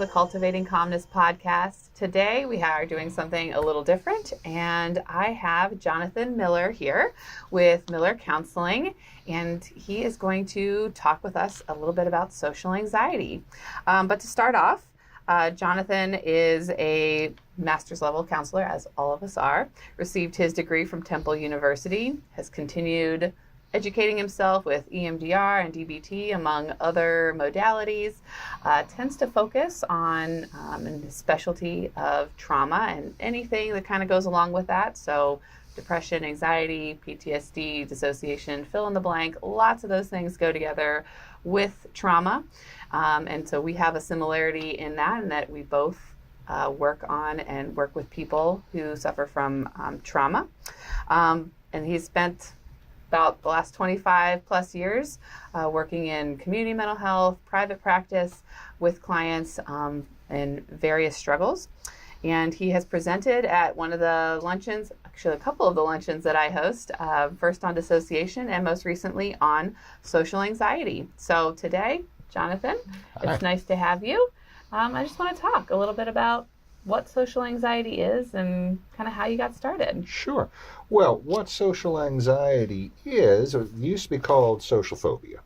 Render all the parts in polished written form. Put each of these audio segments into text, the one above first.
the Cultivating Calmness Podcast. Today we are doing something a little different, and I have Jonathan Miller here with Miller Counseling, and he is going to talk with us a little bit about social anxiety. But to start off, Jonathan is a master's level counselor, as all of us are, received his degree from Temple University, has continued educating himself with EMDR and DBT, among other modalities, tends to focus on the specialty of trauma and anything that kind of goes along with that. So depression, anxiety, PTSD, dissociation, fill in the blank, lots of those things go together with trauma. And so we have a similarity in that we both work on and work with people who suffer from trauma. And he's spent about the last 25 plus years working in community mental health, private practice with clients in various struggles. And he has presented at one of the luncheons, actually a couple of the luncheons that I host, first on dissociation and most recently on social anxiety. So today, Jonathan, it's nice to have you. I just want to talk a little bit about what social anxiety is and kind of how you got started. Sure. Well, what social anxiety is, it used to be called social phobia.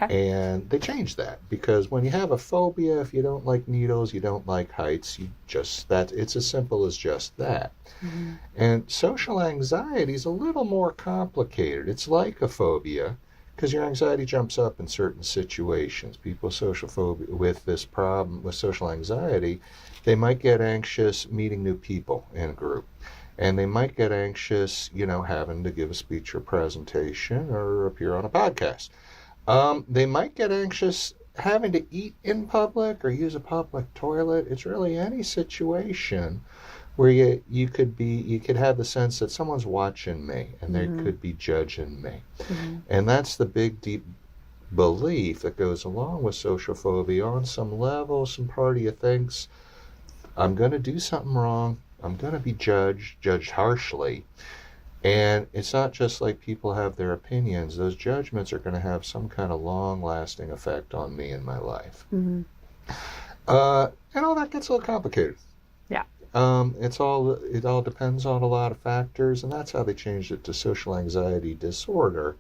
Okay. And they changed that because when you have a phobia, if you don't like needles, you don't like heights, it's as simple as just that. Mm-hmm. And social anxiety is a little more complicated. It's like a phobia because your anxiety jumps up in certain situations. People with social phobia, with this problem, with social anxiety, they might get anxious meeting new people in a group. And they might get anxious, having to give a speech or presentation or appear on a podcast. They might get anxious having to eat in public or use a public toilet. It's really any situation where you could have the sense that someone's watching me and they could be judging me. Mm-hmm. And that's the big, deep belief that goes along with social phobia. On some level, some part of you thinks, I'm going to do something wrong. I'm going to be judged harshly. And it's not just like people have their opinions. Those judgments are going to have some kind of long-lasting effect on me in my life. Mm-hmm. And all that gets a little complicated. Yeah. It all depends on a lot of factors, and that's how they changed it to social anxiety disorder,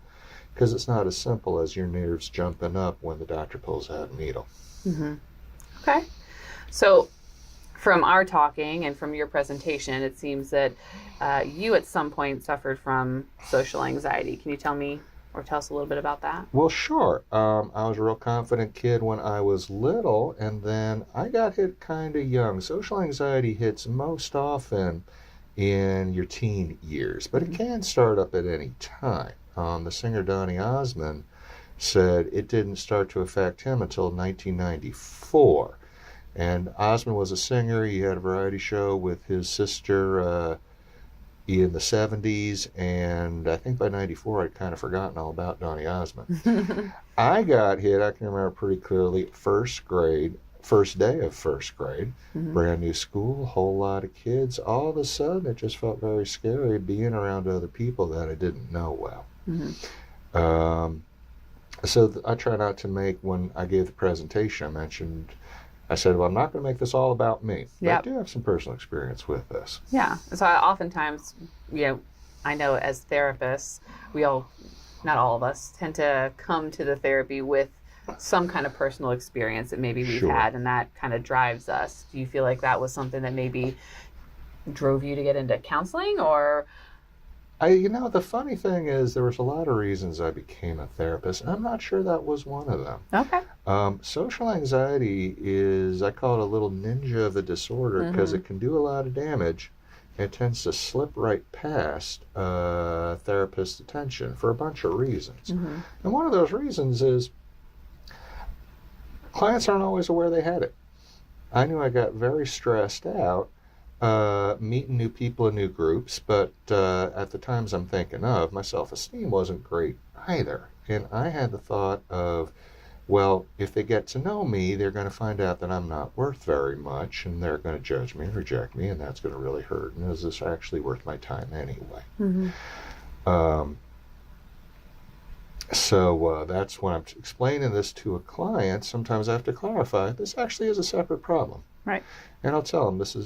because it's not as simple as your nerves jumping up when the doctor pulls out a needle. Mm-hmm. Okay. So from our talking and from your presentation, it seems that you at some point suffered from social anxiety. Can you tell me or tell us a little bit about that? Well, sure. I was a real confident kid when I was little, and then I got hit kind of young. Social anxiety hits most often in your teen years, but it can start up at any time. The singer Donny Osmond said it didn't start to affect him until 1994. And Osmond was a singer. He had a variety show with his sister in the 70s, and I think by 94 I'd kind of forgotten all about Donny Osmond. I got hit, I can remember pretty clearly, first day of first grade, brand new school, whole lot of kids. All of a sudden it just felt very scary being around other people that I didn't know well. Mm-hmm. So I try not to make, when I gave the presentation, I said, well, I'm not going to make this all about me. But I do have some personal experience with this. Yeah. So oftentimes, I know as therapists, not all of us, tend to come to the therapy with some kind of personal experience that maybe we've had, and that kind of drives us. Do you feel like that was something that maybe drove you to get into counseling, or? The funny thing is there was a lot of reasons I became a therapist, and I'm not sure that was one of them. Okay. Social anxiety is, I call it a little ninja of the disorder because it can do a lot of damage. It tends to slip right past therapist's attention for a bunch of reasons. Mm-hmm. And one of those reasons is clients aren't always aware they had it. I knew I got very stressed out meeting new people in new groups, but at the times I'm thinking of, my self-esteem wasn't great either. And I had the thought of, well, if they get to know me, they're going to find out that I'm not worth very much, and they're going to judge me and reject me, and that's going to really hurt. And is this actually worth my time anyway? Mm-hmm. So that's when I'm explaining this to a client. Sometimes I have to clarify, this actually is a separate problem. Right. And I'll tell them it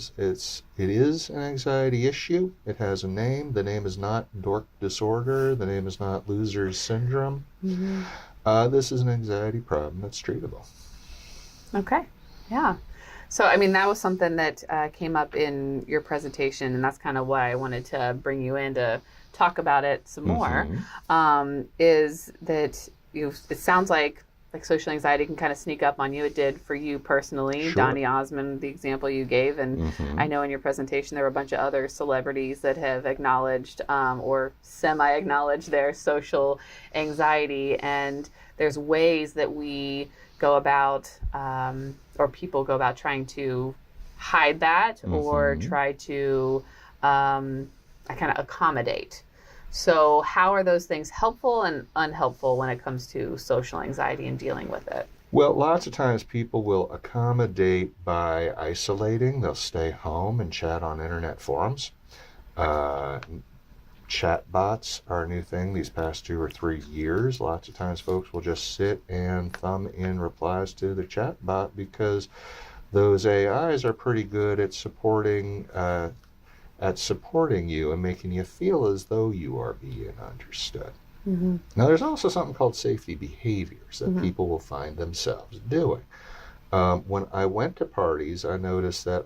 is an anxiety issue. It has a name. The name is not dork disorder. The name is not loser's syndrome. This is an anxiety problem that's treatable. Okay. Yeah. So, I mean, that was something that came up in your presentation, and that's kind of why I wanted to bring you in to talk about it some more, is that it sounds like social anxiety can kind of sneak up on you. It did for you personally. Sure. Donny Osmond, the example you gave, and I know in your presentation there were a bunch of other celebrities that have acknowledged or semi-acknowledged their social anxiety, and there's ways that we go about, or people go about trying to hide that or try to kind of accommodate. So how are those things helpful and unhelpful when it comes to social anxiety and dealing with it? Well, lots of times people will accommodate by isolating. They'll stay home and chat on internet forums. Chat bots are a new thing these past 2 or 3 years. Lots of times folks will just sit and thumb in replies to the chat bot because those AIs are pretty good at supporting you and making you feel as though you are being understood. Now, there's also something called safety behaviors that people will find themselves doing. When I went to parties, I noticed that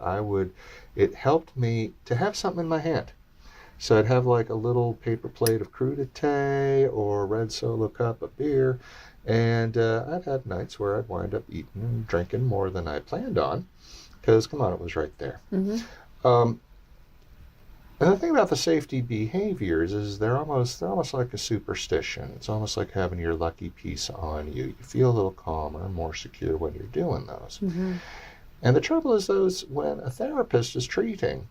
it helped me to have something in my hand. So I'd have like a little paper plate of 𝗘𝗽𝗶𝘀𝗃𝗃 or 𝗏𝘂𝗹𝗃𝗃𝗁, and I'd had nights where I'd wind up eating and drinking more than I planned on, because, come on, it was right there. And the thing about the safety behaviors is they're almost like a superstition. It's almost like having your lucky piece on you. You feel a little calmer, more secure when you're doing those. And the trouble is when a therapist is treating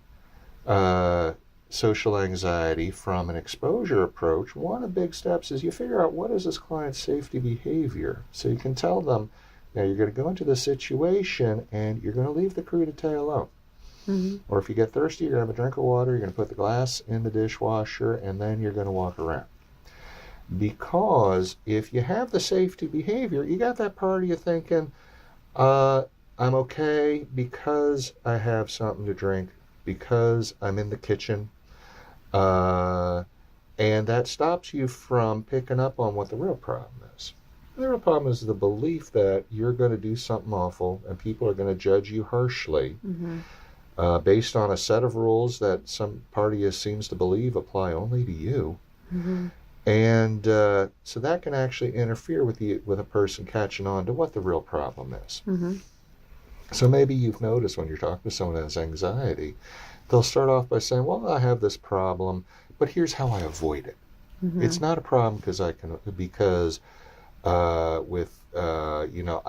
social anxiety from an exposure approach, one of the big steps is you figure out what is this client's safety behavior. So you can tell them, now you're going to go into this situation and you're going to leave the 𝗓𝗏𝗃 alone. Or if you get thirsty, you're going to have a drink of water, you're going to put the glass in the dishwasher, and then you're going to walk around. Because if you have the safety behavior, you got that part of you thinking, I'm okay because I have something to drink, because I'm in the kitchen, and that stops you from picking up on what the real problem is. The real problem is the belief that you're going to do something awful and people are going to judge you harshly based on a set of rules that some part of you seems to believe apply only to you. And so that can actually interfere with a person catching on to what the real problem is. So maybe you've noticed when you're talking to someone who has anxiety, they'll start off by saying, well, I have this problem, but here's how I avoid it. It's not a problem because I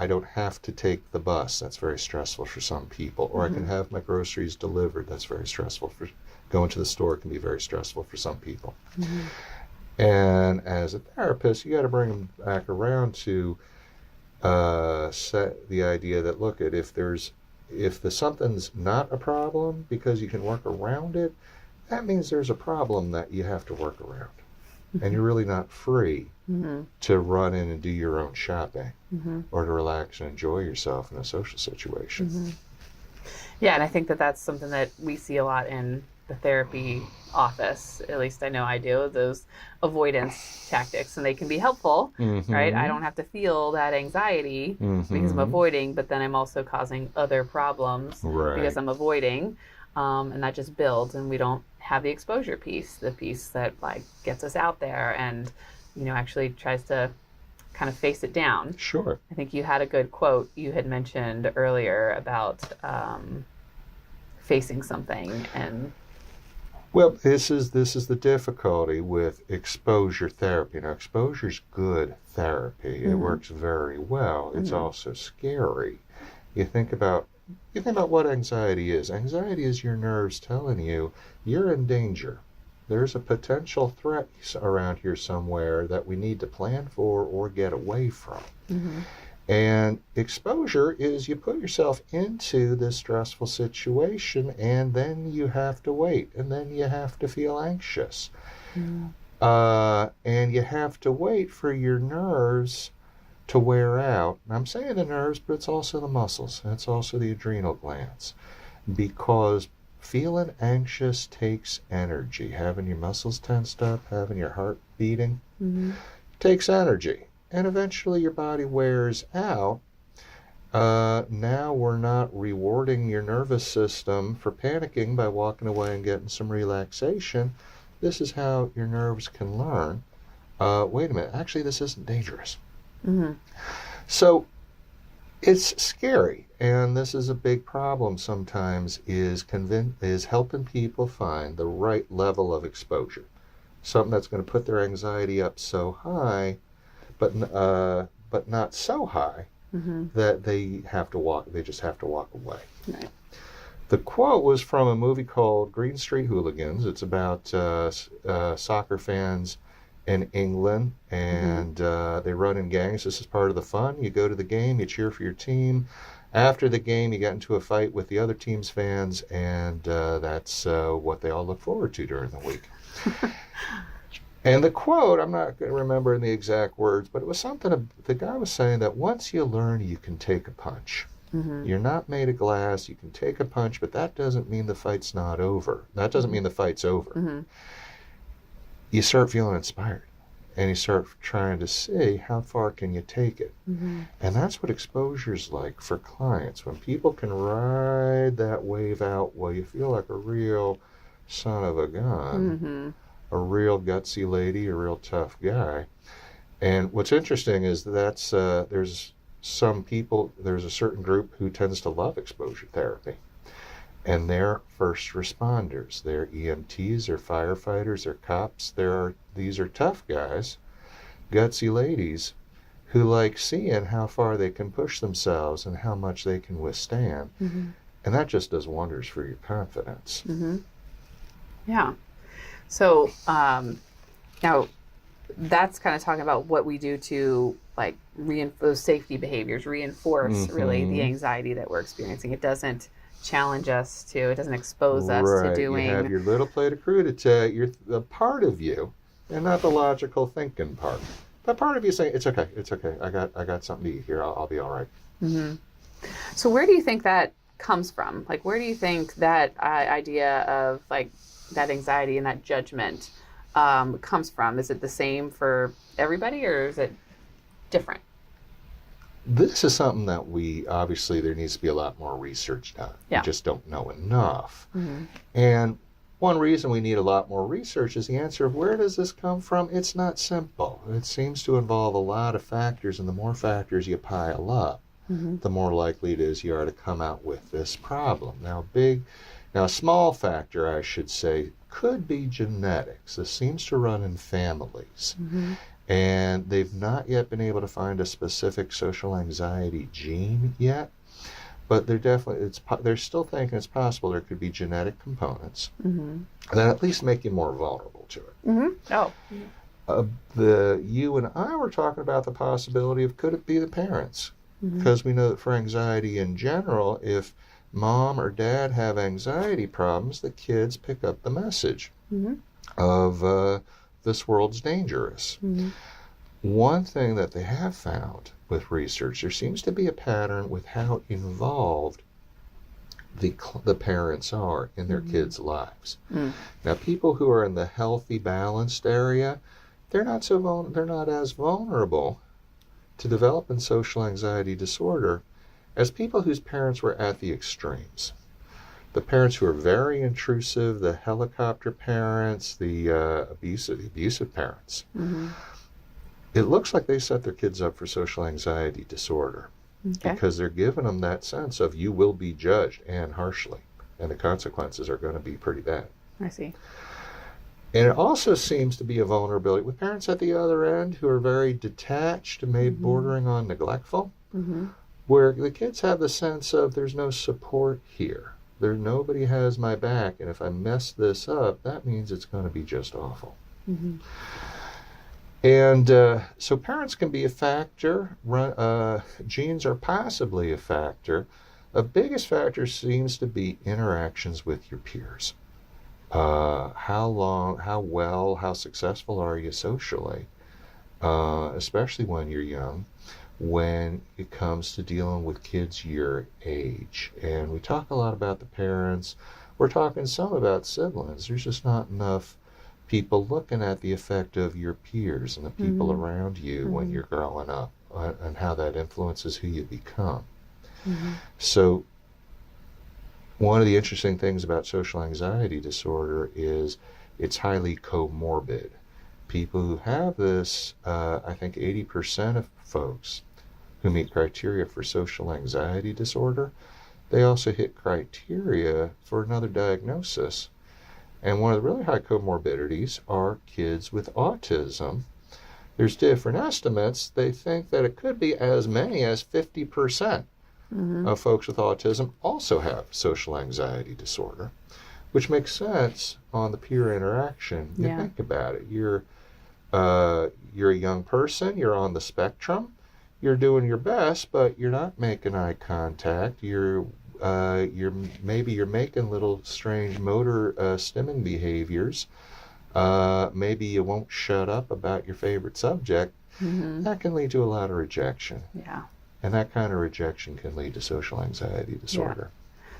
don't have to take the bus. That's very stressful for some people. Or I can have my groceries delivered. That's very stressful. Going to the store can be very stressful for some people. And as a therapist, you got to bring them back around to set the idea that, look, if something's not a problem because you can work around it, that means there's a problem that you have to work around. And you're really not free to run in and do your own shopping or to relax and enjoy yourself in a social situation. Yeah, and I think that that's something that we see a lot in the therapy office. At least I know I do, those avoidance tactics, and they can be helpful, right? I don't have to feel that anxiety because I'm avoiding, but then I'm also causing other problems because I'm avoiding. And that just builds, and we don't have the exposure piece, the piece that gets us out there and actually tries to kind of face it down. Sure. I think you had a good quote you had mentioned earlier about facing something. And well, this is the difficulty with exposure therapy. Exposure's good therapy. It works very well. It's also scary. You think about what anxiety is. Anxiety is your nerves telling you you're in danger. There's a potential threat around here somewhere that we need to plan for or get away from. And exposure is you put yourself into this stressful situation and then you have to wait and then you have to feel anxious. and you have to wait for your nerves to wear out. And I'm saying the nerves, but it's also the muscles, and it's also the adrenal glands, because feeling anxious takes energy. Having your muscles tensed up, having your heart beating, takes energy. And eventually your body wears out. Now we're not rewarding your nervous system for panicking by walking away and getting some relaxation. This is how your nerves can learn, wait a minute, actually this isn't dangerous. So it's scary, and this is a big problem sometimes, is helping people find the right level of exposure. Something that's going to put their anxiety up so high, but not so high that they just have to walk away. Right. The quote was from a movie called Green Street Hooligans. It's about soccer fans in England, and they run in gangs. This is part of the fun. You go to the game, you cheer for your team. After the game, you get into a fight with the other team's fans, and that's what they all look forward to during the week. And the quote, I'm not going to remember in the exact words, but it was something, the guy was saying that once you learn, you can take a punch. You're not made of glass. You can take a punch, but that doesn't mean the fight's not over. That doesn't mean the fight's over. You start feeling inspired, and you start trying to see how far can you take it. And that's what exposure's like for clients. When people can ride that wave out, well, you feel like a real son of a gun, a real gutsy lady, a real tough guy. And what's interesting is that's there's a certain group who tends to love exposure therapy. And they're first responders. They're EMTs, they're firefighters, they're cops. These are tough guys, gutsy ladies, who like seeing how far they can push themselves and how much they can withstand. And that just does wonders for your confidence. Yeah. So now that's kind of talking about what we do to like reinforce safety behaviors, reinforce really the anxiety that we're experiencing. It doesn't challenge us to, it doesn't expose us to doing. You have your little plate of crudité, you're the part of you, and not the logical thinking part. But part of you saying, it's okay, I got something to eat here, I'll be all right. So where do you think that comes from? Like, where do you think that idea of like that anxiety and that judgment comes from? Is it the same for everybody, or is it different? This is something that obviously there needs to be a lot more research done. We just don't know enough. And one reason we need a lot more research is the answer of where does this come from? It's not simple. It seems to involve a lot of factors, and the more factors you pile up, the more likely it is you are to come out with this problem. Now a small factor, I should say, could be genetics. This seems to run in families. And they've not yet been able to find a specific social anxiety gene yet, but they're still thinking it's possible there could be genetic components that at least make you more vulnerable to it. You and I were talking about the possibility of could it be the parents? Because we know that for anxiety in general, if mom or dad have anxiety problems, the kids pick up the message of this world's dangerous. One thing that they have found with research, there seems to be a pattern with how involved the parents are in their kids' lives. Now, people who are in the healthy, balanced area, they're not as vulnerable to developing social anxiety disorder as people whose parents were at the extremes. The parents who are very intrusive, the helicopter parents, the abusive parents. It looks like they set their kids up for social anxiety disorder because they're giving them that sense of you will be judged, and harshly, and the consequences are going to be pretty bad. I see. And it also seems to be a vulnerability with parents at the other end who are very detached and maybe bordering on neglectful, where the kids have the sense of there's no support here. Nobody has my back, and if I mess this up, that means it's going to be just awful. And so parents can be a factor. Genes are possibly a factor. The biggest factor seems to be interactions with your peers. how successful are you socially, especially when you're young, when it comes to dealing with kids your age. And we talk a lot about the parents. We're talking some about siblings. There's just not enough people looking at the effect of your peers and the people around you when you're growing up, and how that influences who you become. So one of the interesting things about social anxiety disorder is it's highly comorbid. People who have this, I think 80% of folks who meet criteria for social anxiety disorder, they also hit criteria for another diagnosis. And one of the really high comorbidities are kids with autism. There's different estimates. They think that it could be as many as 50% of folks with autism also have social anxiety disorder, which makes sense on the peer interaction. You think about it. You're a young person. You're on the spectrum. You're doing your best, but you're not making eye contact. You're making little strange motor stimming behaviors. Maybe you won't shut up about your favorite subject. That can lead to a lot of rejection. And that kind of rejection can lead to social anxiety disorder.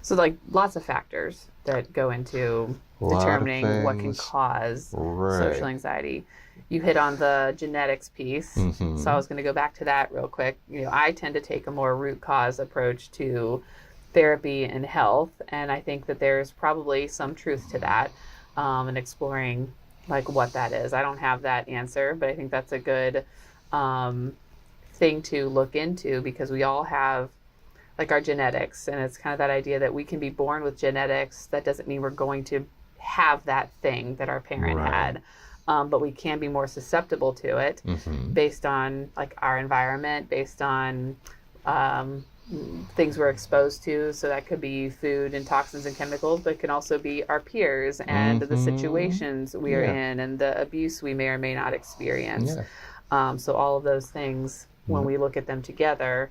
So like lots of factors that go into determining what can cause social anxiety. You hit on the genetics piece, so I was going to go back to that real quick. I tend to take a more root cause approach to therapy and health, and I think that there's probably some truth to that, and exploring like what that is. I don't have that answer, but I think that's a good thing to look into, because we all have like our genetics, and it's kind of that idea that we can be born with genetics. That doesn't mean we're going to have that thing that our parent had. But we can be more susceptible to it based on like our environment, based on things we're exposed to. So that could be food and toxins and chemicals, but it can also be our peers and the situations we are in and the abuse we may or may not experience. So all of those things, when we look at them together,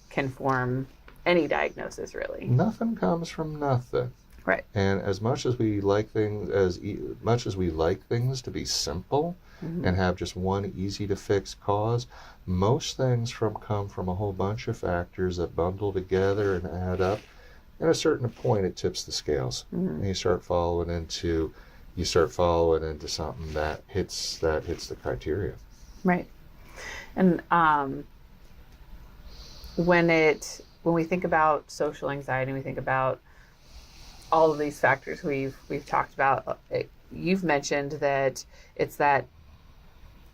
can form any diagnosis, really. Nothing comes from nothing. Right. And as much as we like things, to be simple and have just one easy to fix cause, most things come from a whole bunch of factors that bundle together and add up. At a certain point, it tips the scales, and you start following into something that hits the criteria. Right. And when we think about social anxiety, we think about all of these factors we've talked about. You've mentioned that it's that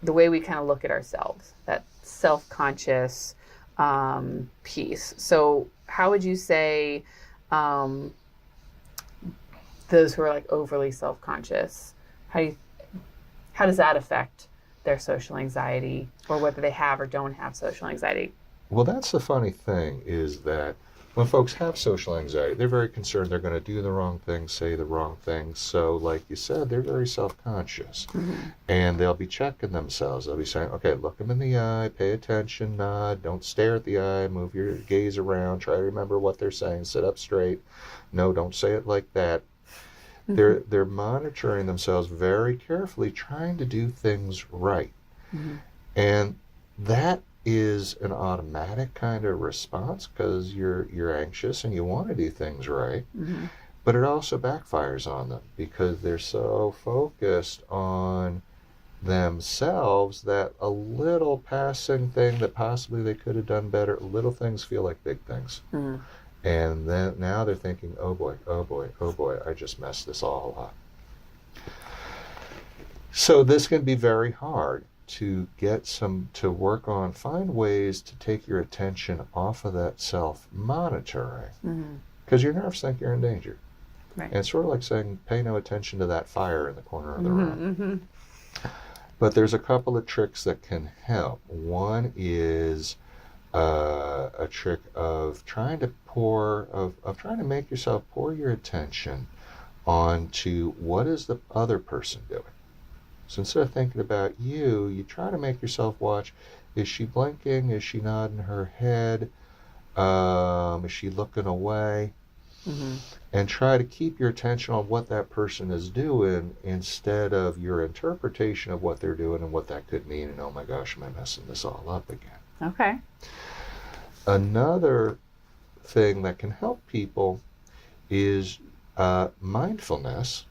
the way we kind of look at ourselves, that self-conscious piece. So how would you say those who are like overly self-conscious, how does that affect their social anxiety, or whether they have or don't have social anxiety? Well, that's the funny thing, is that when folks have social anxiety, they're very concerned they're going to do the wrong thing, say the wrong thing. So like you said, they're very self-conscious. And they'll be checking themselves. They'll be saying, okay, look them in the eye, pay attention, nod, don't stare at the eye, move your gaze around, try to remember what they're saying, sit up straight. No, don't say it like that. They're monitoring themselves very carefully, trying to do things right. And that is an automatic kind of response, because you're anxious and you want to do things right. But it also backfires on them, because they're so focused on themselves that a little passing thing that possibly they could have done better, little things feel like big things. And then now they're thinking, oh boy, I just messed this all up. So this can be very hard to find ways to take your attention off of that self-monitoring, because your nerves think you're in danger. And it's sort of like saying, pay no attention to that fire in the corner of the room. But there's a couple of tricks that can help. One is a trick of trying to make yourself pour your attention onto what is the other person doing. So instead of thinking about you try to make yourself watch, is she blinking? Is she nodding her head? Is she looking away? and try to keep your attention on what that person is doing instead of your interpretation of what they're doing and what that could mean. And oh my gosh, am I messing this all up again? Okay. Another thing that can help people is mindfulness.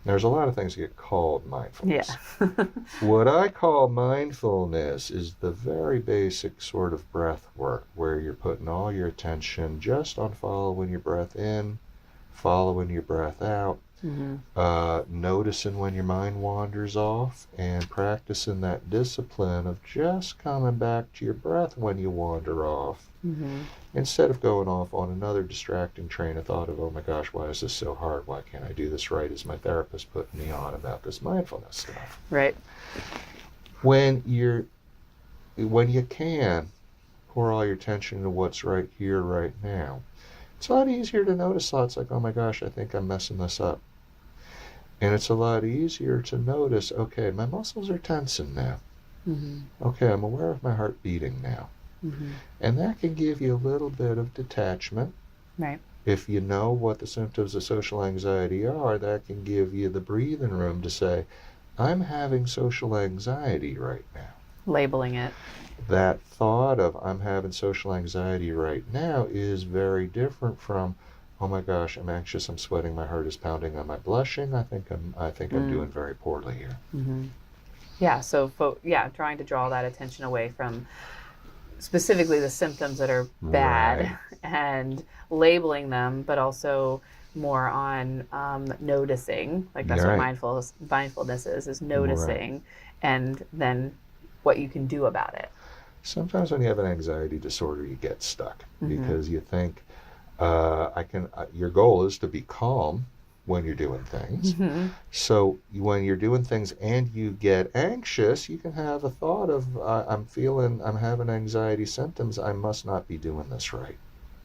There's a lot of things that get called mindfulness. Yeah. What I call mindfulness is the very basic sort of breath work where you're putting all your attention just on following your breath in, following your breath out, noticing when your mind wanders off, and practicing that discipline of just coming back to your breath when you wander off, instead of going off on another distracting train of thought of, oh my gosh, why is this so hard? Why can't I do this right? Is my therapist putting me on about this mindfulness stuff? Right. When you can pour all your attention into what's right here, right now, it's a lot easier to notice thoughts like, oh my gosh, I think I'm messing this up. And it's a lot easier to notice, okay, my muscles are tensing now. Okay, I'm aware of my heart beating now. And that can give you a little bit of detachment. Right. If you know what the symptoms of social anxiety are, that can give you the breathing room to say, I'm having social anxiety right now. Labeling it. That thought of I'm having social anxiety right now is very different from, oh my gosh, I'm anxious, I'm sweating, my heart is pounding, am I blushing? I think I'm doing very poorly here. Yeah, so trying to draw that attention away from specifically the symptoms that are bad and labeling them, but also more on noticing, like that's what mindfulness is noticing, and then what you can do about it. Sometimes when you have an anxiety disorder, you get stuck because you think your goal is to be calm when you're doing things. So when you're doing things and you get anxious, you can have a thought of, I'm having anxiety symptoms, I must not be doing this right,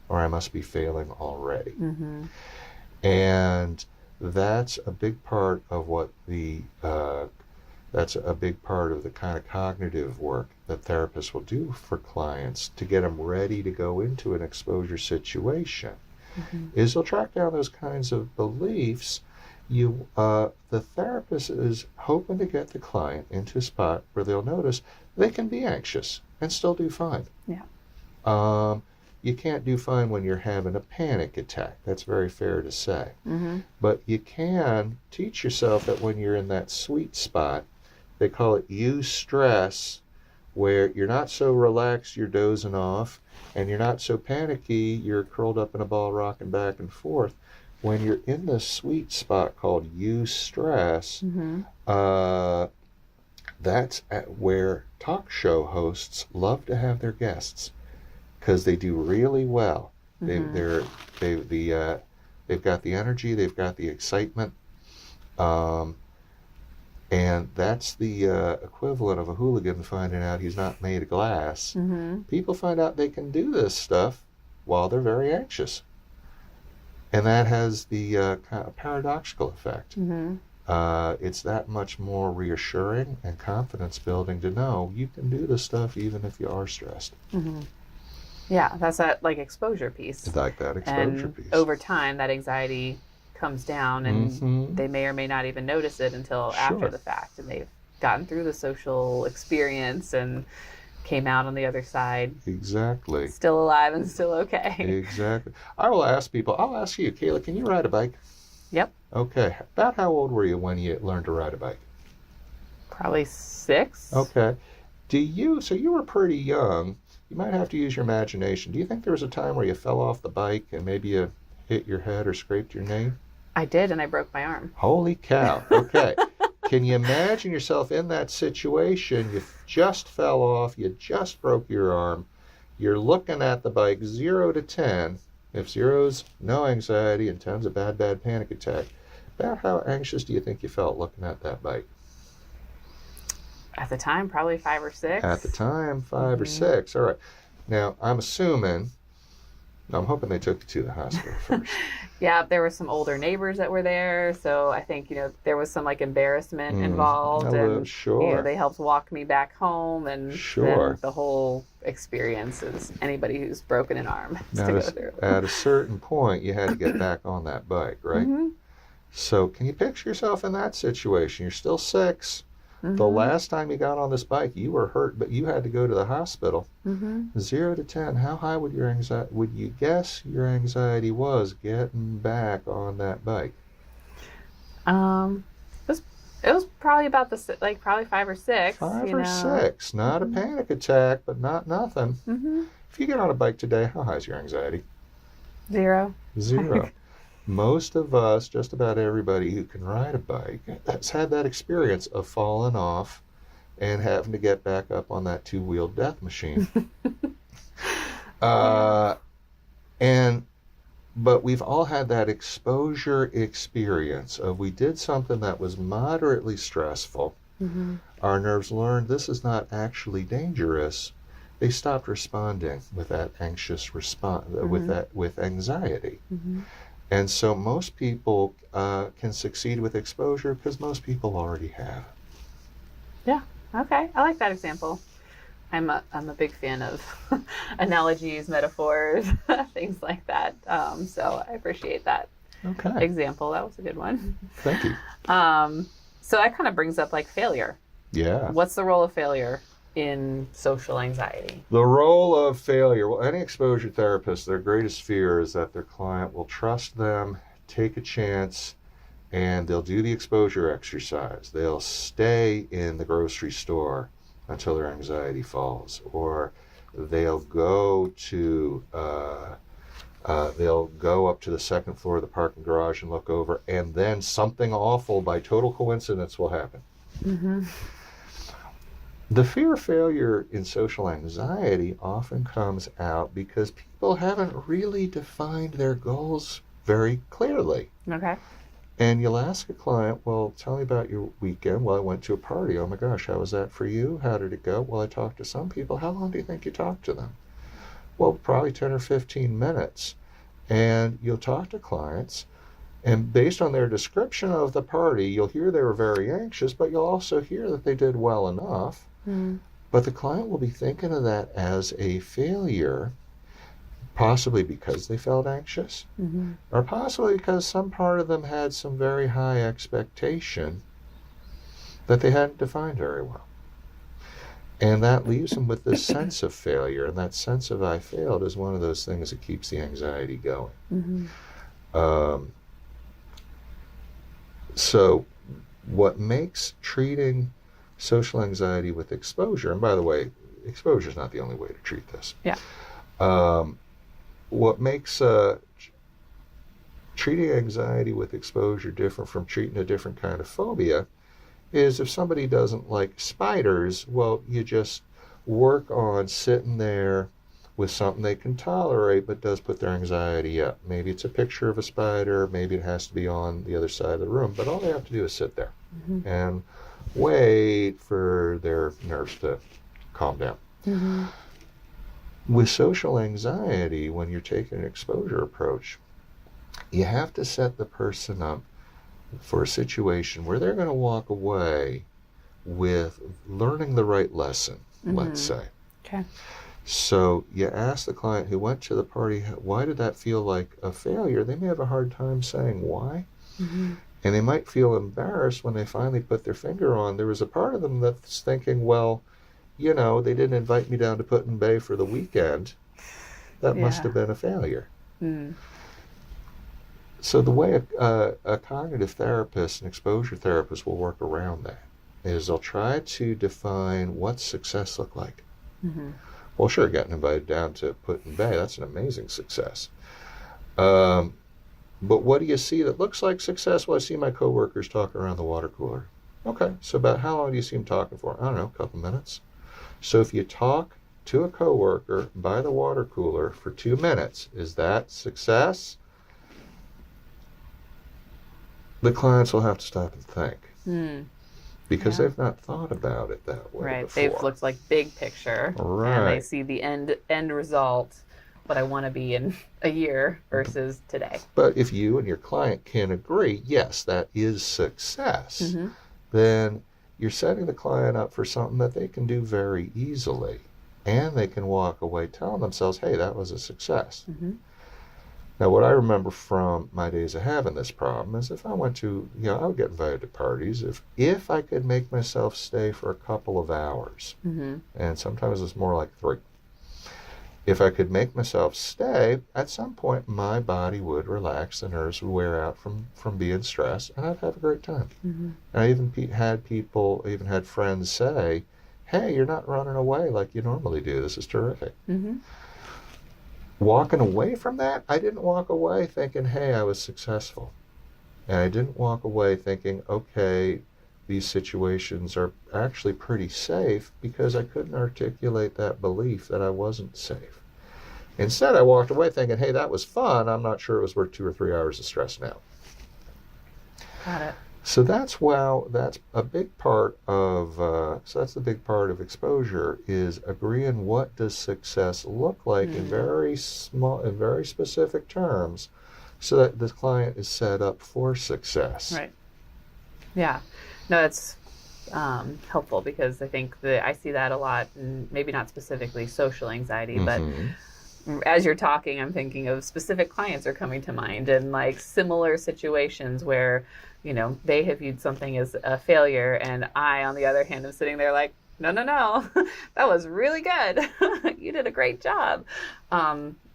or I must be failing already. And that's a big part of that's a big part of the kind of cognitive work that therapists will do for clients to get them ready to go into an exposure situation. Is they'll track down those kinds of beliefs. The therapist is hoping to get the client into a spot where they'll notice they can be anxious and still do fine. Yeah. You can't do fine when you're having a panic attack. That's very fair to say. But you can teach yourself that when you're in that sweet spot, they call it eustress, where you're not so relaxed, you're dozing off, and you're not so panicky, you're curled up in a ball rocking back and forth. When you're in the sweet spot called eustress, that's where talk show hosts love to have their guests because they do really well. They've got the energy, they've got the excitement, and that's the equivalent of a hooligan finding out he's not made of glass. People find out they can do this stuff while they're very anxious. And that has the kind of paradoxical effect. It's that much more reassuring and confidence building to know you can do this stuff even if you are stressed. Yeah, that's that exposure piece. Like that exposure piece. Over time, that anxiety comes down, and they may or may not even notice it until after the fact, and they've gotten through the social experience and came out on the other side. Exactly. Still alive and still okay. Exactly. I'll ask you, Kaela, can you ride a bike? Yep. Okay. About how old were you when you learned to ride a bike? Probably 6. Okay. So you were pretty young. You might have to use your imagination. Do you think there was a time where you fell off the bike and maybe you hit your head or scraped your knee? I did, and I broke my arm. Holy cow. Okay. Can you imagine yourself in that situation? You just fell off, you just broke your arm, you're looking at the bike 0 to 10. If 0's no anxiety and 10's a bad panic attack, about how anxious do you think you felt looking at that bike? At the time, probably 5 or 6. At the time, 5 or 6. All right. Now, I'm assuming I'm hoping they took you to the hospital first. Yeah, there were some older neighbors that were there, so I think, there was some like embarrassment involved, and sure. They helped walk me back home, and then the whole experience is anybody who's broken an arm has to go through. At a certain point, you had to get back on that bike, right? Mm-hmm. So can you picture yourself in that situation? You're still 6. Mm-hmm. The last time you got on this bike, you were hurt, but you had to go to the hospital. Mm-hmm. 0 to 10, how high would you guess your anxiety was getting back on that bike? It was probably about probably 5 or 6. 5 or 6, not a panic attack, but not nothing. Mm-hmm. If you get on a bike today, how high is your anxiety? 0. 0. Most of us, just about everybody who can ride a bike, has had that experience of falling off and having to get back up on that 2-wheeled death machine. But we've all had that exposure experience of we did something that was moderately stressful. Mm-hmm. Our nerves learned this is not actually dangerous. They stopped responding with that anxious response, with anxiety. Mm-hmm. And so most people can succeed with exposure because most people already have. Yeah. Okay. I like that example. I'm a big fan of analogies, metaphors, things like that. So I appreciate that example. That was a good one. Thank you. So that kind of brings up failure. Yeah. What's the role of failure in social anxiety? The role of failure. Well, any exposure therapist, their greatest fear is that their client will trust them, take a chance, and they'll do the exposure exercise. They'll stay in the grocery store until their anxiety falls, or they'll go up to the second floor of the parking garage and look over, and then something awful by total coincidence will happen. Mm-hmm. The fear of failure in social anxiety often comes out because people haven't really defined their goals very clearly. Okay. And you'll ask a client, well, tell me about your weekend. Well, I went to a party. Oh my gosh, how was that for you? How did it go? Well, I talked to some people. How long do you think you talked to them? Well, probably 10 or 15 minutes. And you'll talk to clients, and based on their description of the party, you'll hear they were very anxious, but you'll also hear that they did well enough. Mm. But the client will be thinking of that as a failure, possibly because they felt anxious, or possibly because some part of them had some very high expectation that they hadn't defined very well. And that leaves them with this sense of failure, and that sense of I failed is one of those things that keeps the anxiety going. Mm-hmm. So what makes treating social anxiety with exposure, and by the way, exposure is not the only way to treat this. Yeah. What makes treating anxiety with exposure different from treating a different kind of phobia is if somebody doesn't like spiders, well, you just work on sitting there with something they can tolerate but does put their anxiety up. Maybe it's a picture of a spider, maybe it has to be on the other side of the room, but all they have to do is sit there and wait for their nerves to calm down. Mm-hmm. With social anxiety, when you're taking an exposure approach, you have to set the person up for a situation where they're going to walk away with learning the right lesson, let's say. Okay. So you ask the client who went to the party, why did that feel like a failure? They may have a hard time saying why. Mm-hmm. And they might feel embarrassed when they finally put their finger on. There was a part of them that's thinking, well, they didn't invite me down to Put-in-Bay for the weekend. That must have been a failure. Mm. So the way a cognitive therapist, an exposure therapist will work around that is they'll try to define what success look like. Mm-hmm. Well, sure, getting invited down to Put-in-Bay, that's an amazing success. But what do you see that looks like success? Well, I see my coworkers talking around the water cooler. Okay, so about how long do you see them talking for? I don't know, a couple minutes. So if you talk to a coworker by the water cooler for 2 minutes, is that success? The clients will have to stop and think. Because they've not thought about it that way before. They've looked like big picture. Right. And they see the end result but I want to be in a year versus today. But if you and your client can agree, yes, that is success, Mm-hmm. then you're setting the client up for something that they can do very easily. And they can walk away telling themselves, hey, that was a success. Mm-hmm. Now, what I remember from my days of having this problem is if I went to, I would get invited to parties. If I could make myself stay for a couple of hours, Mm-hmm. and sometimes it's more like 3. If I could make myself stay, at some point my body would relax, the nerves would wear out from being stressed, and I'd have a great time. Mm-hmm. And I even had friends say, hey, you're not running away like you normally do. This is terrific. Mm-hmm. Walking away from that, I didn't walk away thinking, hey, I was successful. And I didn't walk away thinking, okay, these situations are actually pretty safe, because I couldn't articulate that belief that I wasn't safe. Instead, I walked away thinking, hey, that was fun. I'm not sure it was worth 2 or 3 hours of stress now. Got it. So that's a big part of, that's the big part of exposure, is agreeing what does success look like in very specific terms, so that the client is set up for success. Right. Yeah. No, that's helpful, because I think that I see that a lot, and maybe not specifically social anxiety, but as you're talking, I'm thinking of specific clients are coming to mind, and like similar situations where, they have viewed something as a failure, and I, on the other hand, am sitting there like, no, that was really good. You did a great job.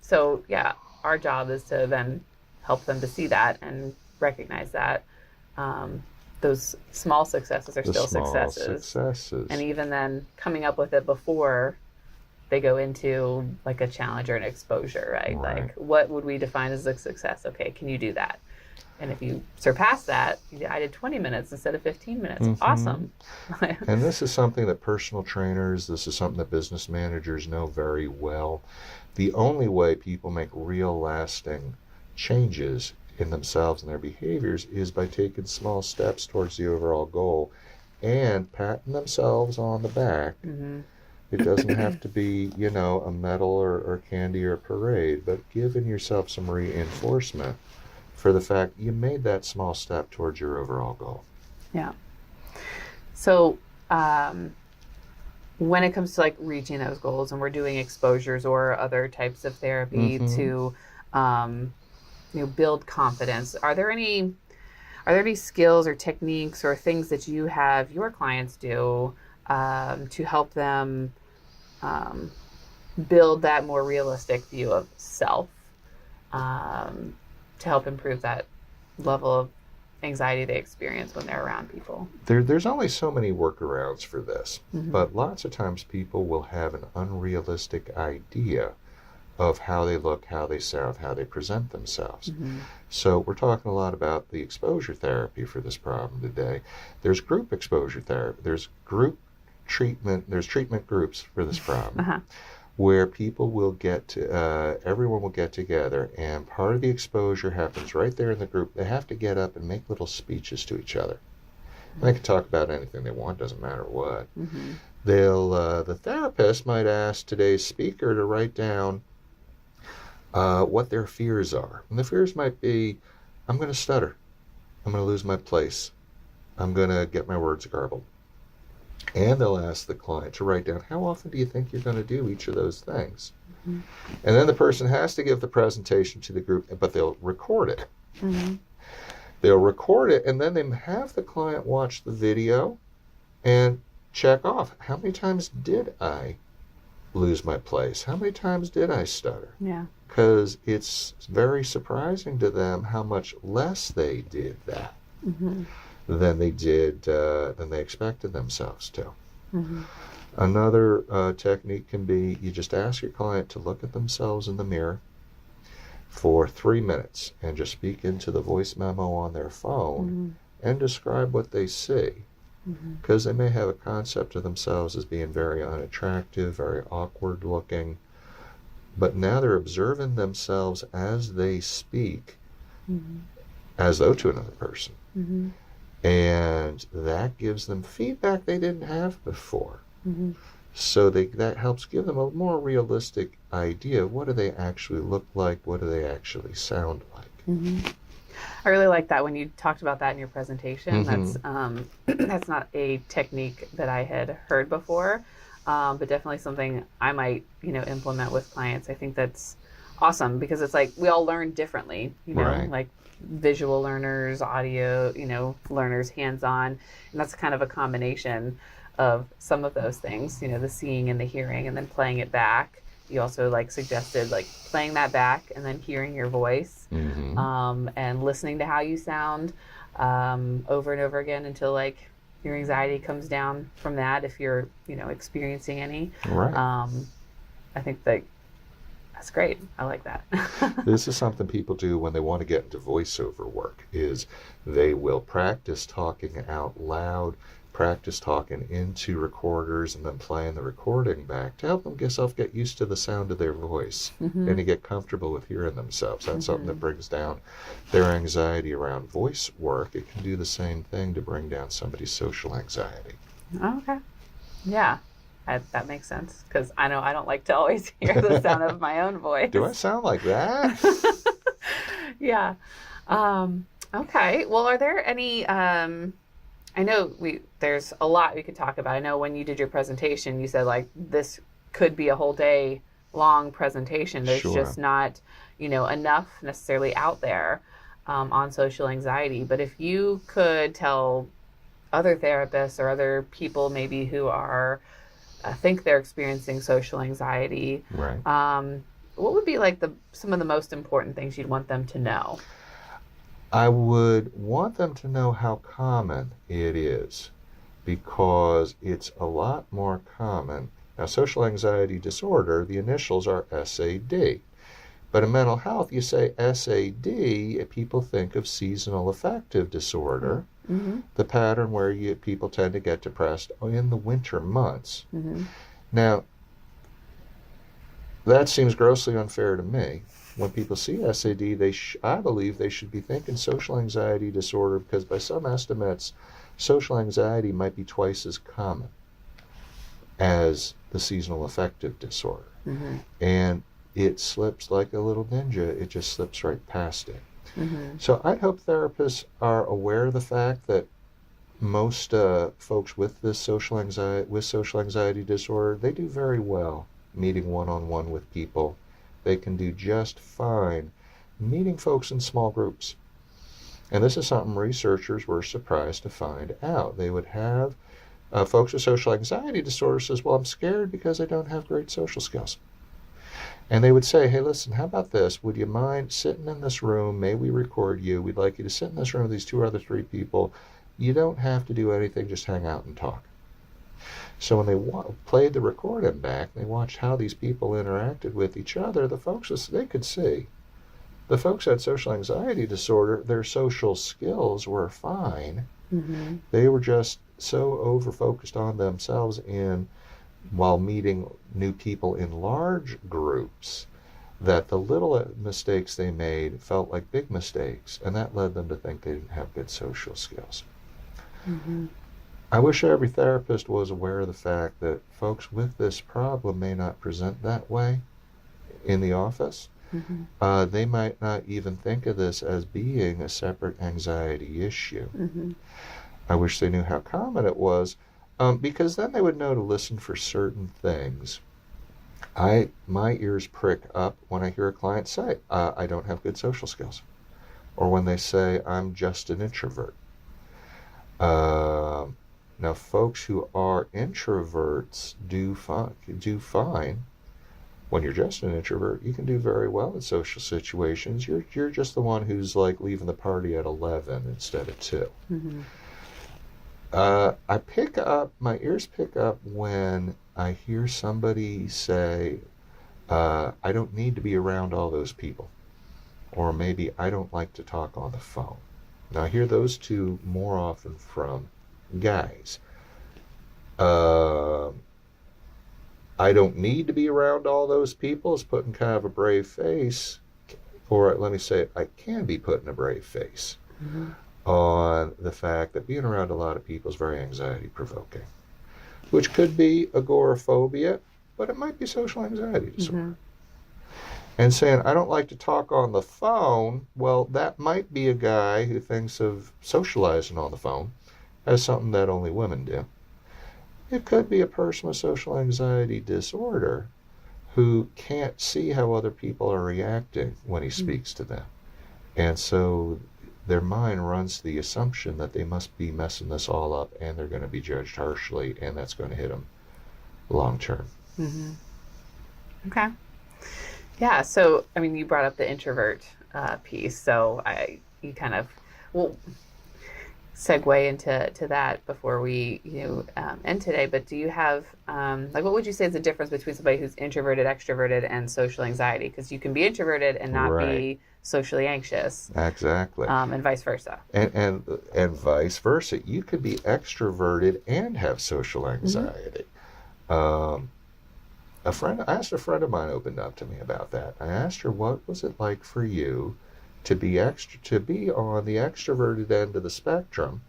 So yeah, our job is to then help them to see that and recognize that those small successes are still successes. And even then coming up with it before they go into like a challenge or an exposure, right? Like, what would we define as a success? Okay, can you do that? And if you surpass that, I did 20 minutes instead of 15 minutes. Mm-hmm. Awesome. And this is something that personal trainers, this is something that business managers know very well. The only way people make real lasting changes in themselves and their behaviors is by taking small steps towards the overall goal and patting themselves on the back. Mm-hmm. It doesn't have to be, a medal or candy or a parade, but giving yourself some reinforcement for the fact you made that small step towards your overall goal. Yeah. So when it comes to like reaching those goals, and we're doing exposures or other types of therapy to build confidence, are there any skills or techniques or things that you have your clients do to help them build that more realistic view of self, to help improve that level of anxiety they experience when they're around people? There's only so many workarounds for this, but lots of times people will have an unrealistic idea of how they look, how they sound, how they present themselves. So we're talking a lot about the exposure therapy for this problem today. There's group exposure therapy. There's group treatment. There's treatment groups for this problem. Where people will everyone will get together, and part of the exposure happens right there in the group. They have to get up and make little speeches to each other. They can talk about anything they want, doesn't matter what. The therapist might ask today's speaker to write down what their fears are. And the fears might be, I'm going to stutter. I'm going to lose my place. I'm going to get my words garbled. And they'll ask the client to write down, how often do you think you're going to do each of those things? And then the person has to give the presentation to the group, but they'll record it. They'll record it, and then they have the client watch the video and check off, how many times did I lose my place? How many times did I stutter? Yeah. Because it's very surprising to them how much less they did that. Than they expected themselves to. Another technique can be, you just ask your client to look at themselves in the mirror for 3 minutes and just speak into the voice memo on their phone and describe what they see. Because they may have a concept of themselves as being very unattractive, very awkward looking, but now they're observing themselves as they speak, as though to another person. And that gives them feedback they didn't have before. So that helps give them a more realistic idea of what do they actually look like, what do they actually sound like. Mm-hmm. I really like that when you talked about that in your presentation. Mm-hmm. That's not a technique that I had heard before, but definitely something I might, implement with clients. I think that's awesome because it's like we all learn differently, Right. like visual learners, audio, learners, hands-on, and that's kind of a combination of some of those things, the seeing and the hearing, and then playing it back. You also suggested playing that back and then hearing your voice, Mm-hmm. and listening to how you sound over and over again until your anxiety comes down from that, if you're experiencing any. Right. I think that's great. I like that. This is something people do when they want to get into voiceover work, is they will practice talking out loud, practice talking into recorders, and then playing the recording back to help themselves get used to the sound of their voice and to get comfortable with hearing themselves. That's something that brings down their anxiety around voice work. It can do the same thing to bring down somebody's social anxiety. Okay. Yeah. That makes sense, because I know I don't like to always hear the sound of my own voice. Do I sound like that? Yeah. Okay. Well, are there any, I know there's a lot we could talk about. I know when you did your presentation, you said this could be a whole day long presentation. There's Sure. just not, enough necessarily out there on social anxiety. But if you could tell other therapists or other people maybe who are think they're experiencing social anxiety, Right. what would be some of the most important things you'd want them to know? I would want them to know how common it is, because it's a lot more common. Now, social anxiety disorder, the initials are SAD. But in mental health, you say SAD, people think of seasonal affective disorder, Mm-hmm. the pattern where people tend to get depressed in the winter months. Mm-hmm. Now, that seems grossly unfair to me. When people see SAD, I believe they should be thinking social anxiety disorder, because by some estimates, social anxiety might be twice as common as the seasonal affective disorder. Mm-hmm. And it slips like a little ninja. It just slips right past it. Mm-hmm. So I'd hope therapists are aware of the fact that most folks with social anxiety disorder, they do very well meeting one-on-one with people. They can do just fine meeting folks in small groups. And this is something researchers were surprised to find out. They would have folks with social anxiety disorder says, well, I'm scared because I don't have great social skills. And they would say, hey, listen, how about this? Would you mind sitting in this room? May we record you? We'd like you to sit in this room with these 2 other 3 people. You don't have to do anything, just hang out and talk. So when they played the recording back, they watched how these people interacted with each other. The folks, they could see. The folks who had social anxiety disorder, their social skills were fine. Mm-hmm. They were just so over-focused on themselves while meeting new people in large groups that the little mistakes they made felt like big mistakes, and that led them to think they didn't have good social skills. Mm-hmm. I wish every therapist was aware of the fact that folks with this problem may not present that way in the office. Mm-hmm. They might not even think of this as being a separate anxiety issue. Mm-hmm. I wish they knew how common it was, because then they would know to listen for certain things. My ears prick up when I hear a client say, I don't have good social skills. Or when they say, I'm just an introvert. Now, folks who are introverts do fine. When you're just an introvert, you can do very well in social situations. You're just the one who's leaving the party at 11 instead of 2. Mm-hmm. My ears pick up when I hear somebody say, I don't need to be around all those people. Or maybe I don't like to talk on the phone. Now I hear those 2 more often from guys. I don't need to be around all those people is putting kind of a brave face, or let me say it, I can be putting a brave face. Mm-hmm. On the fact that being around a lot of people is very anxiety provoking. which could be agoraphobia, but it might be social anxiety disorder. And saying, I don't like to talk on the phone, well, that might be a guy who thinks of socializing on the phone as something that only women do. It could be a person with social anxiety disorder who can't see how other people are reacting when he speaks to them. And so their mind runs the assumption that they must be messing this all up and they're going to be judged harshly, and that's going to hit them long term. Okay. Yeah, so, I mean, you brought up the introvert piece, so you kind of will segue into that before we end today. But do you have, what would you say is the difference between somebody who's introverted, extroverted, and social anxiety? Because you can be introverted and not be socially anxious. Exactly. And vice versa. And vice versa. You could be extroverted and have social anxiety. I asked a friend of mine opened up to me about that. I asked her, what was it like for you to be on the extroverted end of the spectrum?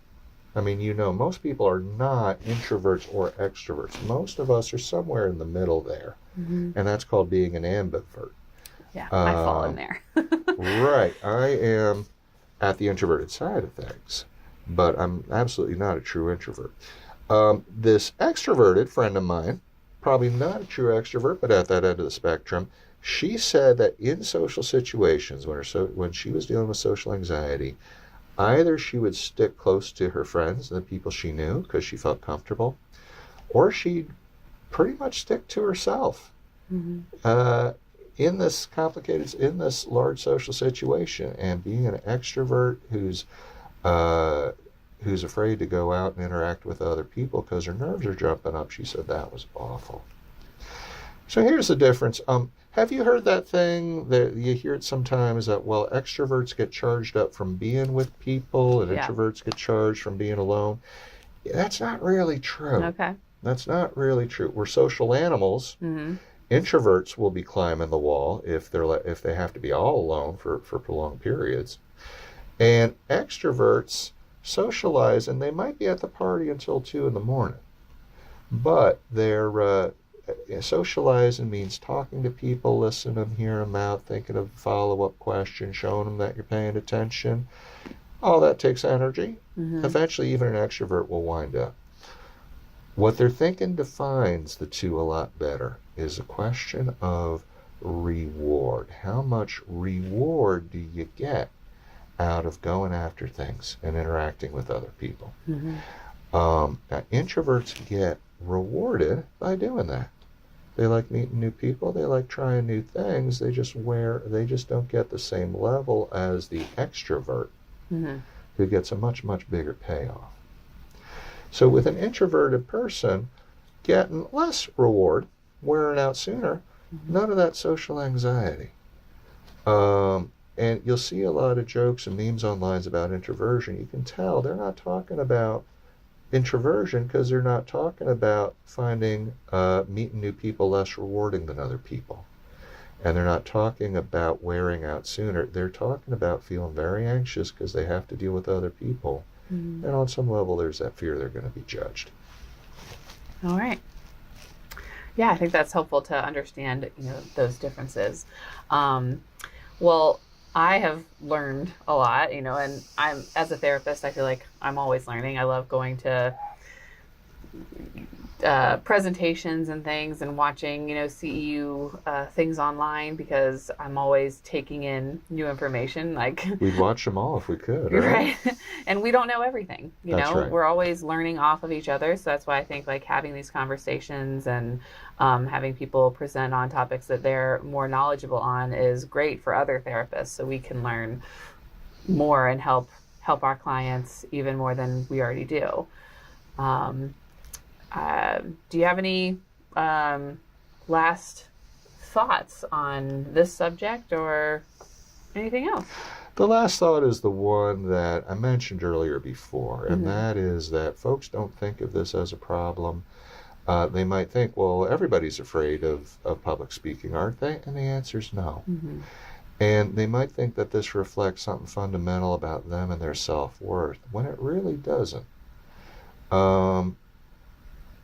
I mean, most people are not introverts or extroverts. Most of us are somewhere in the middle there. And that's called being an ambivert. Yeah, I fall in there. Right. I am at the introverted side of things, but I'm absolutely not a true introvert. This extroverted friend of mine, probably not a true extrovert, but at that end of the spectrum, she said that in social situations, when she was dealing with social anxiety, either she would stick close to her friends and the people she knew because she felt comfortable, or she'd pretty much stick to herself in this large social situation. And being an extrovert who's afraid to go out and interact with other people because her nerves are jumping up, she said that was awful. So here's the difference. Have you heard that thing that you hear it sometimes that, well, extroverts get charged up from being with people and introverts get charged from being alone? That's not really true. Okay. That's not really true. We're social animals. Introverts will be climbing the wall if they have to be all alone for prolonged periods. And extroverts socialize, and they might be at the party until 2 a.m. But they're socializing means talking to people, listening to them, hearing them out, thinking of follow-up questions, showing them that you're paying attention. All that takes energy. Eventually, even an extrovert will wind up. What they're thinking defines the two a lot better is a question of reward. How much reward do you get out of going after things and interacting with other people? Now, introverts get rewarded by doing that. They like meeting new people. They like trying new things. They just don't get the same level as the extrovert who gets a much, much bigger payoff. So with an introverted person getting less reward, wearing out sooner, none of that social anxiety. And you'll see a lot of jokes and memes online about introversion. You can tell they're not talking about introversion because they're not talking about finding meeting new people less rewarding than other people. And they're not talking about wearing out sooner. They're talking about feeling very anxious because they have to deal with other people. And on some level, there's that fear they're going to be judged. All right. Yeah, I think that's helpful to understand, those differences. Well, I have learned a lot, and I'm, as a therapist, I feel like I'm always learning. I love going to presentations and things and watching, CEU things online because I'm always taking in new information. Like we'd watch them all if we could, right? And we don't know everything. That's right. We're always learning off of each other. So that's why I think like having these conversations and having people present on topics that they're more knowledgeable on is great for other therapists, so we can learn more and help our clients even more than we already do. Do you have any last thoughts on this subject or anything else? The last thought is the one that I mentioned earlier before, and that is that folks don't think of this as a problem. They might think, well, everybody's afraid of public speaking, aren't they? And the answer is no. And they might think that this reflects something fundamental about them and their self-worth, when it really doesn't.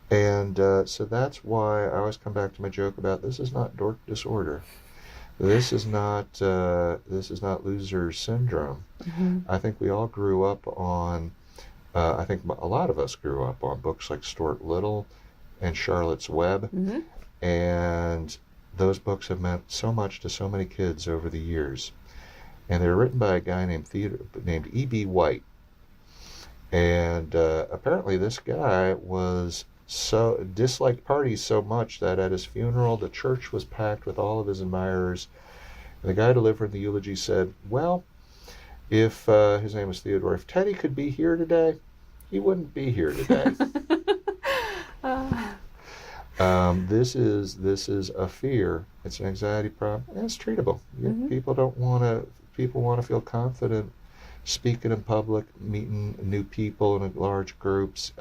And so that's why I always come back to my joke about this is not dork disorder. This is not loser syndrome. Mm-hmm. I think we all grew up on, I think a lot of us grew up on books like Stuart Little and Charlotte's Web. Mm-hmm. And those books have meant so much to so many kids over the years. And they were written by a guy named E.B. White. And apparently this guy disliked parties so much that at his funeral the church was packed with all of his admirers. And the guy delivering the eulogy said, well, if his name was Theodore, if Teddy could be here today, he wouldn't be here today. This is a fear. It's an anxiety problem, and it's treatable. Mm-hmm. People want to feel confident speaking in public, meeting new people in large groups,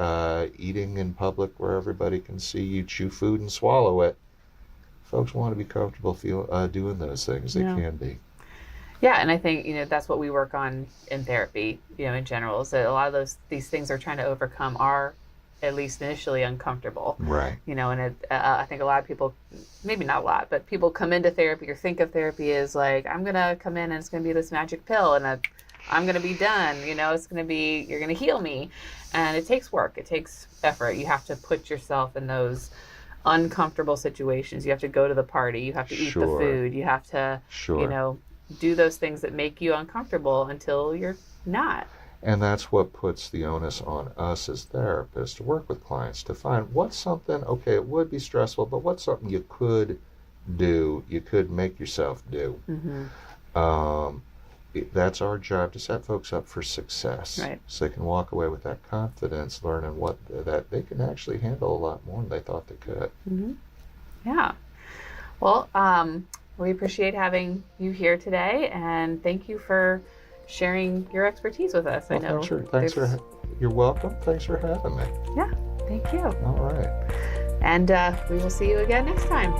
eating in public where everybody can see you chew food and swallow it. Folks want to be comfortable doing those things. They can be. Yeah, and I think that's what we work on in therapy. In general, is that a lot of these things they're trying to overcome are, at least initially, uncomfortable. Right. I think a lot of people, maybe not a lot, but people come into therapy or think of therapy as like, I'm gonna come in and it's gonna be this magic pill and I'm going to be done, it's going to be, you're going to heal me. And it takes work. It takes effort. You have to put yourself in those uncomfortable situations. You have to go to the party. You have to eat the food. You have to, do those things that make you uncomfortable until you're not. And that's what puts the onus on us as therapists to work with clients to find what's something, okay, it would be stressful, but what's something you could do, you could make yourself do. Mm-hmm. That's our job, to set folks up for success. Right. So they can walk away with that confidence, learning that they can actually handle a lot more than they thought they could. Mm-hmm. Yeah. Well, we appreciate having you here today, and thank you for sharing your expertise with us. Well, you're welcome. Thanks for having me. Yeah, thank you. All right. And we will see you again next time.